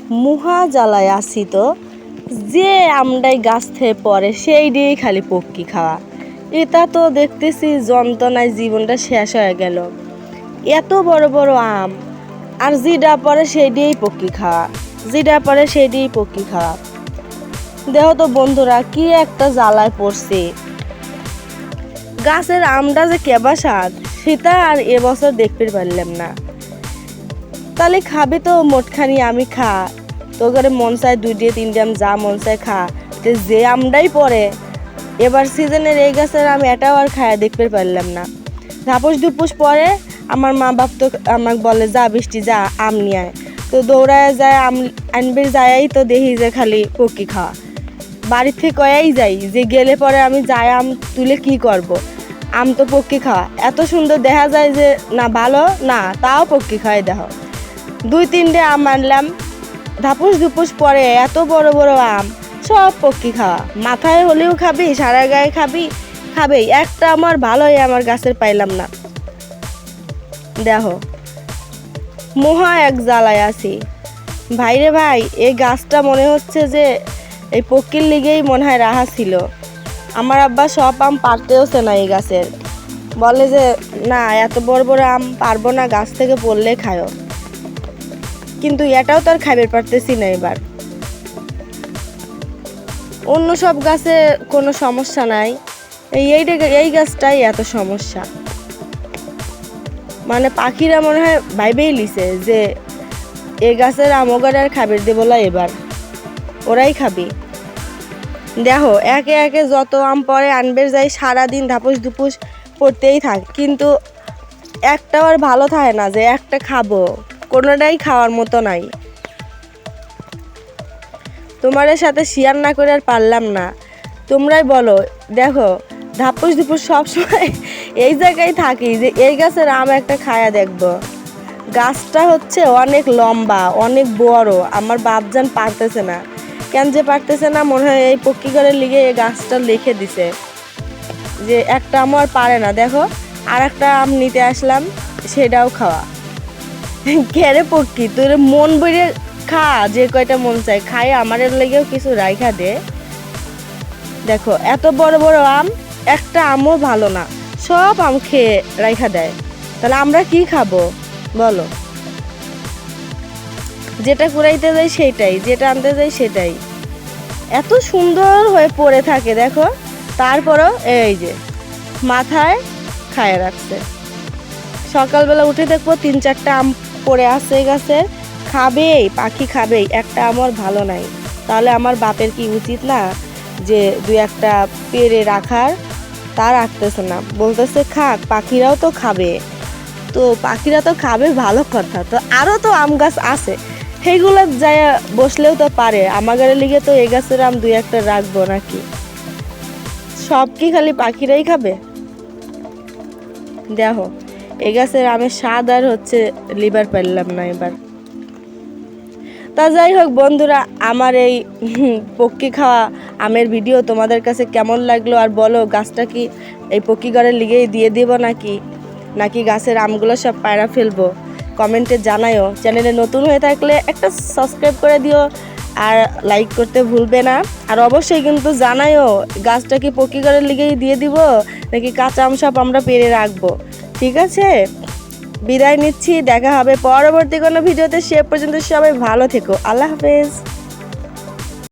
মুহা জ্বালায় আসি তো যে আমরাই গাছ থেকে পড়ে সেই দিয়েই খালি পক্কি খাওয়া। এটা তো দেখতেছি যন্ত্রণায় জীবনটা শেষ হয়ে গেল। এত বড় বড় আম আর যেটা পরে সেই দিয়েই পক্কি খাওয়া, যেটা পরে সেই দিয়েই পক্কি খাওয়া। দেখো তো বন্ধুরা কি একটা জ্বালায় পড়ছে। গাছের আমটা যে কেবা স্বাদ সেটা আর এবছর দেখতে পারলাম না। তাহলে খাবি তো মোটখানি আমি খা, তো করে মন চায় 2-3 আম যা মন চায় খা, যে আমটাই পড়ে এবার সিজনের এই গাছের আম এটাও আর খায়া দেখতে পারলাম না। ধাপুস ধুপুস পরে আমার মা বাপ তো আমাকে বলে যা বৃষ্টি যা আম নিয়ে আয়, তো দৌড়ায় যায় আম আনবে, যাই তো দেখি যে খালি পক্কি খাওয়া। বাড়ির থেকে কয়াই যাই যে গেলে পরে আমি যাই আম তুলে কি করব, আম তো পক্কি খাওয়া। এত সুন্দর দেখা যায় যে না ভালো না, তাও পক্কি খাওয়াই দেখো। 2-3টে আম আনলাম, ধাপুস ধুপুস পরে এত বড় বড় আম সব পক্কি খাওয়া। মাথায় হলেও খাবি, সারা গায়ে খাবি, খাবেই। একটা আমার ভালোই আমার গাছের পাইলাম না। দেখো মহা এক জ্বালায় আছি ভাইরে ভাই। এই গাছটা মনে হচ্ছে যে এই পক্কির লিগেই মনে হয় রাহা ছিল। আমার আব্বা সব আম পারতেওছে না এই গাছের, বলে যে না এত বড় বড় আম পারবো না, গাছ থেকে পড়লে খায়ও। কিন্তু এটাও তো আর খাইবার পারতেছি না এবার। অন্য সব গাছে কোনো সমস্যা নাই, এই গাছটাই এত সমস্যা। মানে পাখিরা মনে হয় ভাইবেই লিছে যে এই গাছের আম ওগার আর খাবার দেবো না, এবার ওরাই খাবি। দেখো একে একে যত আম পরে আনবে যাই সারাদিন ধাপুস ধুপুস পড়তেই থাক, কিন্তু একটাও আর ভালো থাকে না যে একটা খাবো, কোনোটাই খাওয়ার মতো নাই। তোমাদের সাথে শেয়ার না করে আর পারলাম না, তোমরাই বলো। দেখো ধাপুস ধুপুস সবসময় এই জায়গায় থাকি যে এই গাছের আম একটা খায়া দেখবো। গাছটা হচ্ছে অনেক লম্বা অনেক বড়, আমার বাপজান পারতেছে না, কেন যে পারতেছে না, মনে হয় এই পক্কি ঘরের লিগে এই গাছটা লিখে দিছে যে একটা আম আর পারে না। দেখো আর একটা আম নিতে আসলাম, সেটাও খাওয়া। ঘেরে পক্কি তোর মন বইরে খা, যে কয়টা মন চায় খাই, আমার লেগেও কিছু রাইখা দে। দেখো এত বড় বড় আম, একটা আমও ভালো না, সব আম খেয়ে রাইখা দেয়। তাহলে আমরা কি খাবো বলো? যেটা কুড়াইতে যাই সেটাই, যেটা আনতে যাই সেটাই। এত সুন্দর হয়ে পড়ে থাকে দেখো, তারপরও এই যে মাথায় খায় রাখছে। সকালবেলা উঠে দেখবো 3-4টা আম পড়ে আছে গাছের, খাবেই পাখি খাবেই, একটা আমার ভালো নাই। তাহলে আমার বাপের কি উচিত না যে 2-1টা পেড়ে রাখার? তা রাখতেছে না, বলতেছে খাক, পাখিরাও তো খাবে। তো পাখিরা তো খাবে ভালো কথা, তো আরও তো আম গাছ আছে সেইগুলো যায় বসলেও তো পারে। আমাদের লিগে তো এই গাছের আম 2-1টা রাখবো নাকি? সব কি খালি পাখিরাই খাবে? দেখো এই গাছের আমের স্বাদ আর হচ্ছে লিভার পারলাম না এবার। তা যাই হোক বন্ধুরা, আমার এই পক্কি খাওয়া আমের ভিডিও তোমাদের কাছে কেমন লাগলো আর বলো, গাছটা কি এই পক্কি ঘরের লিগেই দিয়ে দিব নাকি গাছের আমগুলো সব পায়রা ফেলবো? কমেন্টে জানায়ও। চ্যানেলে নতুন হয়ে থাকলে একটা সাবস্ক্রাইব করে দিও আর লাইক করতে ভুলবে না। আর অবশ্যই কিন্তু জানায়ও গাছটা কি পক্কি ঘরের লিগেই দিয়ে দিব নাকি কাঁচা আম সব আমরা পেরে রাখবো। ঠিক আছে, বিদায় নিচ্ছি, দেখা হবে পরবর্তী কোনো ভিডিওতে। সে পর্যন্ত সবাই ভালো থেকো, আল্লাহ হাফেজ।